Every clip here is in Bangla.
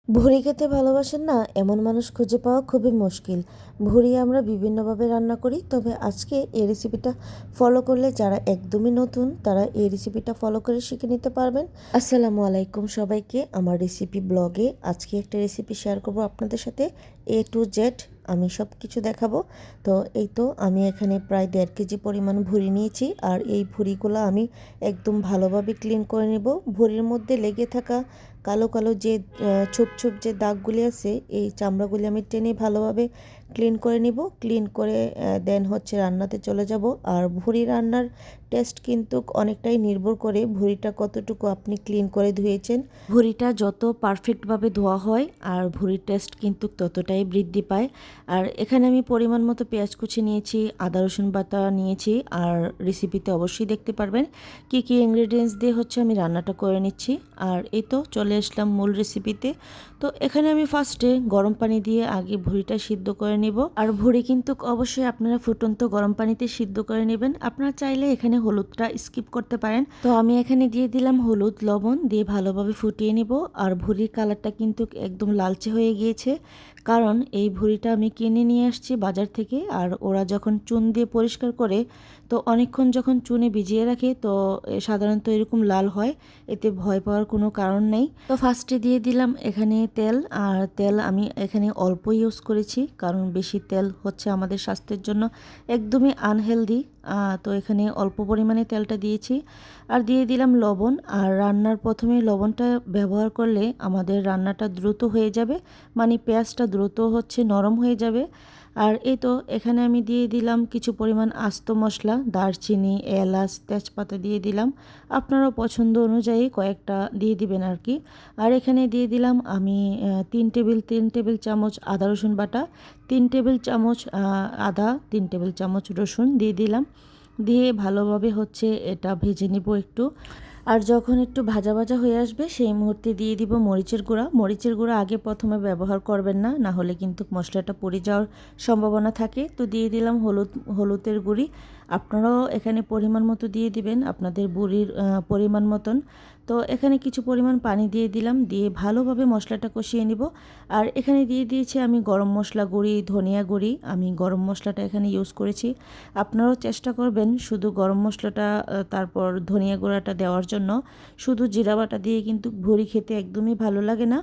ভুড়ি খেতে ভালোবাসেন না এমন মানুষ খুঁজে পাওয়া খুবই মুশকিল। ভুড়ি আমরা বিভিন্নভাবে রান্না করি, তবে আজকে এই রেসিপিটা ফলো করলে যারা একদমই নতুন তারা এই রেসিপিটা ফলো করে শিখে নিতে পারবেন। আসসালামু আলাইকুম সবাইকে, আমার রেসিপি ব্লগে আজকে একটা রেসিপি শেয়ার করব আপনাদের সাথে। A to Z আমি সব কিছু দেখাবো। তো এই তো আমি এখানে প্রায় 1.5 কেজি পরিমাণ ভুড়ি নিয়েছি, আর এই ভুড়িগুলো আমি একদম ভালোভাবে ক্লিন করে নেব। ভুড়ির মধ্যে লেগে থাকা কালো কালো যে ছোপ ছোপ যে দাগগুলি আছে, এই চামড়াগুলি আমি টেনে ভালোভাবে ক্লিন করে নিব। ক্লিন করে দেন হচ্ছে রান্নাতে চলে যাব। আর ভুঁড়ি রান্নার টেস্ট কিন্তু অনেকটাই নির্ভর করে ভুঁড়িটা কতটুকু আপনি ক্লিন করে ধুয়েছেন। ভুঁড়িটা যত পারফেক্টভাবে ধোয়া হয় আর ভুঁড়ির টেস্ট কিন্তু ততটাই বৃদ্ধি পায়। আর এখানে আমি পরিমাণ মতো পেঁয়াজ কুচি নিয়েছি, আদা রসুন বাটা নিয়েছি। আর রেসিপিতে অবশ্যই দেখতে পারবেন কি কি ইনগ্রেডিয়েন্টস দিয়ে হচ্ছে আমি রান্নাটা করে নিচ্ছি। আর এই তো চলে আসলাম মূল রেসিপিতে। তো এখানে আমি ফার্স্টে গরম পানি দিয়ে আগে ভুঁড়িটা সিদ্ধ করে নিব। আর ভুঁড়ি কিন্তু অবশ্যই আপনারা ফুটন্ত গরম পানিতে সিদ্ধ করে নেবেন। আপনারা চাইলে এখানে হলুদটা স্কিপ করতে পারেন। তো আমি এখানে দিয়ে দিলাম হলুদ, লবণ দিয়ে ভালোভাবে ফুটিয়ে নিব। আর ভুঁড়ির কালারটা কিন্তু একদম লালচে হয়ে গিয়েছে, কারণ এই ভুঁড়িটা আমি কিনে নিয়ে আসছি বাজার থেকে। আর ওরা যখন চুন দিয়ে পরিষ্কার করে, তো অনেকক্ষণ যখন চুনে ভিজিয়ে রাখে, তো সাধারণত এরকম লাল হয়। এতে ভয় পাওয়ার কোনো কারণ নেই। তো ফার্স্টে দিয়ে দিলাম এখানে তেল। আর তেল আমি এখানে অল্প ইউজ করেছি, কারণ বেশি তেল হচ্ছে আমাদের স্বাস্থ্যের জন্য একদমই আনহেলদি। তো এখানে অল্প পরিমাণে তেলটা দিয়েছি। আর দিয়ে দিলাম লবণ। আর রান্নার প্রথমে লবণটা ব্যবহার করলে আমাদের রান্নাটা দ্রুত হয়ে যাবে, মানে পেঁয়াজটা দ্রুত হচ্ছে নরম হয়ে যাবে। আর এই তো এখানে আমি দিয়ে দিলাম কিছু পরিমাণ আস্ত মশলা, দারচিনি, এলাচ, তেজপাতা দিয়ে দিলাম। আপনারাও পছন্দ অনুযায়ী কয়েকটা দিয়ে দিবেন আর কি। আর এখানে দিয়ে দিলাম আমি 3 টেবিল চামচ আদা রসুন বাটা, 3 টেবিল চামচ আদা, 3 টেবিল চামচ রসুন দিয়ে দিলাম। দিয়ে ভালোভাবে হচ্ছে এটা ভেজে নিব একটু। আর যখন একটু ভাজা ভাজা হয়ে আসবে সেই মুহূর্তে দিয়ে দিব মরিচের গুঁড়া। মরিচের গুঁড়া আগে প্রথমে ব্যবহার করবেন না, না হলে কিন্তু মশলাটা পুড়ে যাওয়ার সম্ভাবনা থাকে। তো দিয়ে দিলাম হলুদের গুঁড়ি। আপনারাও এখানে পরিমাণ মতো দিয়ে দিবেন, আপনাদের বুড়ির পরিমাণ মতন। তো এখানে কিছু পরিমাণ পানি দিয়ে দিলাম, দিয়ে ভালোভাবে মশলাটা কষিয়ে নিব। আর এখানে দিয়ে দিয়েছি আমি গরম মশলা গুঁড়ি, ধনিয়া গুঁড়ি। আমি গরম মশলাটা এখানে ইউজ করেছি। আপনারাও চেষ্টা করবেন শুধু গরম মশলাটা তারপর ধনিয়া গুঁড়াটা দেওয়ার জন্য। শুধু জিরা বাটা দিয়ে কিন্তু ভুঁড়ি খেতে একদমই ভালো লাগে না।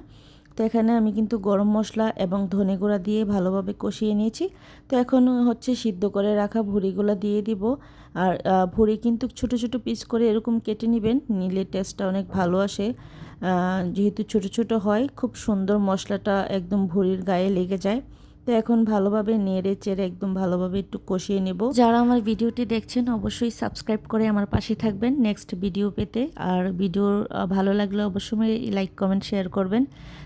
তো এখানে আমি কিন্তু গরম মশলা এবং ধনে গুঁড়া দিয়ে ভালোভাবে কষিয়ে নিয়েছি। তো এখন হচ্ছে সিদ্ধ করে রাখা ভুঁড়িগুলো দিয়ে দিব। আর ভুঁড়ি কিন্তু ছোট ছোট পিস করে এরকম কেটে নেবেন, নিলে টেস্টটা অনেক ভালো আসে। যেহেতু ছোট ছোট হয়, খুব সুন্দর মশলাটা একদম ভুঁড়ির গায়ে লেগে যায়। তো এখন ভালোভাবে নেড়ে চেড়ে একদম ভালোভাবে একটু কষিয়ে নেব। যারা আমার ভিডিওটি দেখছেন অবশ্যই সাবস্ক্রাইব করে আমার পাশে থাকবেন নেক্সট ভিডিও পেতে। আর ভিডিও ভালো লাগলে অবশ্যই লাইক কমেন্ট শেয়ার করবেন।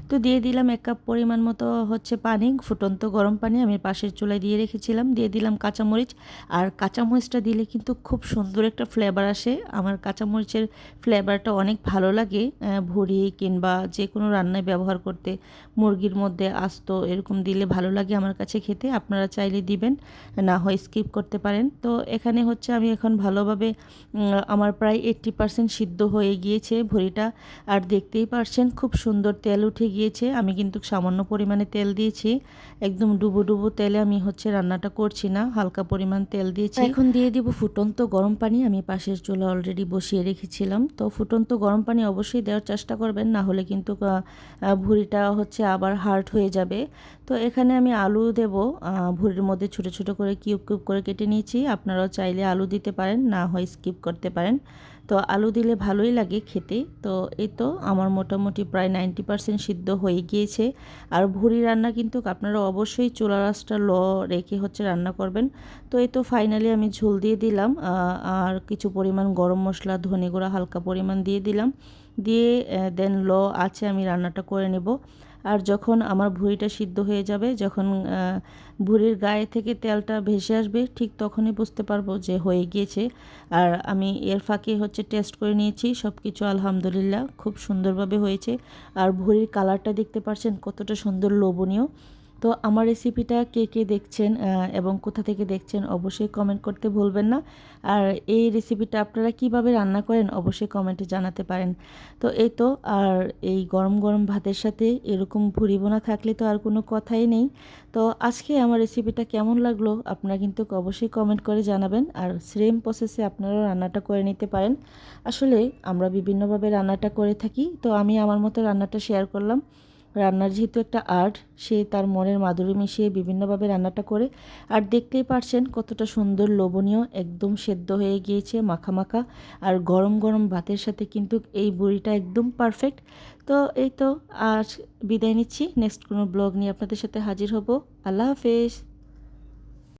তো দিয়ে দিলাম 1 কাপ পরিমাণ মতো হচ্ছে পানি, ফুটন্ত গরম পানি আমি পাশের চুলায় দিয়ে রেখেছিলাম। দিয়ে দিলাম কাঁচামরিচ। আর কাঁচামরিচটা দিলে কিন্তু খুব সুন্দর একটা ফ্লেভার আসে। আমার কাঁচামরিচের ফ্লেভারটা অনেক ভালো লাগে ভুঁড়ি কিংবা যে কোনো রান্নায় ব্যবহার করতে। মুরগির মধ্যে আস্ত এরকম দিলে ভালো লাগে আমার কাছে খেতে। আপনারা চাইলে দিবেন, না হয় স্কিপ করতে পারেন। তো এখানে হচ্ছে আমি এখন ভালোভাবে আমার প্রায় 80% সিদ্ধ হয়ে গিয়েছে ভুঁড়িটা। আর দেখতেই পারছেন খুব সুন্দর তেল উঠে গিয়েছে। আমি কিন্তু সামান্য পরিমাণে তেল দিয়েছি, একদম ডুবো ডুবো তেলে আমি হচ্ছে রান্নাটা করছি না, হালকা পরিমাণ তেল দিয়েছি। এখন দিয়ে দিব ফুটন্ত গরম পানি। আমি পাশের চুলা অলরেডি বসিয়ে রেখেছিলাম। তো ফুটন্ত গরম পানি অবশ্যই দেওয়ার চেষ্টা করবেন, না হলে কিন্তু ভুঁড়িটা হচ্ছে আবার হার্ড হয়ে যাবে। তো এখানে আমি আলু দেব। ভুঁড়ির মধ্যে ছোট ছোট করে কিউব কিউব করে কেটে নিয়েছি। আপনারাও চাইলে আলু দিতে পারেন, না হয় স্কিপ করতে পারেন। তো আলু দিলে ভালোই লাগে খেতে। তো এই তো আমার মোটামুটি প্রায় 90% সিদ্ধ হয়ে গিয়েছে। আর ভুঁড়ি রান্না কিন্তু আপনারা অবশ্যই চুলা আঁচটা লো রেখে হচ্ছে রান্না করবেন। তো এই তো ফাইনালি আমি ঝোল দিয়ে দিলাম। আর কিছু পরিমাণ গরম মশলা, ধনে গুঁড়া হালকা পরিমাণ দিয়ে দিলাম। দিয়ে দেন লো আছে আমি রান্নাটা করে নেব। আর যখন আমার ভুঁড়িটা সিদ্ধ হয়ে যাবে, যখন ভুঁড়ির গায়ে থেকে তেলটা ভেসে আসবে, ঠিক তখনই বুঝতে পারবো যে হয়ে গিয়েছে। আর আমি এর ফাঁকে হচ্ছে টেস্ট করে নিয়েছি, সব কিছু আলহামদুলিল্লাহ খুব সুন্দরভাবে হয়েছে। আর ভুঁড়ির কালারটা দেখতে পাচ্ছেন কতটা সুন্দর লোভনীয়। তো আমার রেসিপিটা কে কে দেখছেন এবং কোথা থেকে দেখছেন অবশ্যই কমেন্ট করতে ভুলবেন না। আর এই রেসিপিটা আপনারা কিভাবে রান্না করেন অবশ্যই কমেন্টে জানাতে পারেন। তো এই তো, আর এই গরম গরম ভাতের সাথে এরকম ভুড়ি ভুনা থাকলে তো আর কোনো কথাই নেই। তো আজকে আমার রেসিপিটা কেমন লাগলো আপনারা কিন্তু অবশ্যই কমেন্ট করে জানাবেন। আর সেম প্রসেসে আপনারাও রান্নাটা করে নিতে পারেন। আসলে আমরা বিভিন্নভাবে রান্নাটা করে থাকি, তো আমি আমার মতো রান্নাটা শেয়ার করলাম। রান্নার যেহেতু একটা আর্ট, সে তার মনের মাধুরী মিশিয়ে বিভিন্নভাবে রান্নাটা করে। আর দেখতেই পারছেন কতটা সুন্দর লোভনীয়, একদম সেদ্ধ হয়ে গিয়েছে মাখা মাখা। আর গরম গরম ভাতের সাথে কিন্তু এই বুড়িটা একদম পারফেক্ট। তো এই তো, আজ বিদায় নিচ্ছি, নেক্সট কোনো ব্লগ নিয়ে আপনাদের সাথে হাজির হব। আল্লাহ হাফেজ।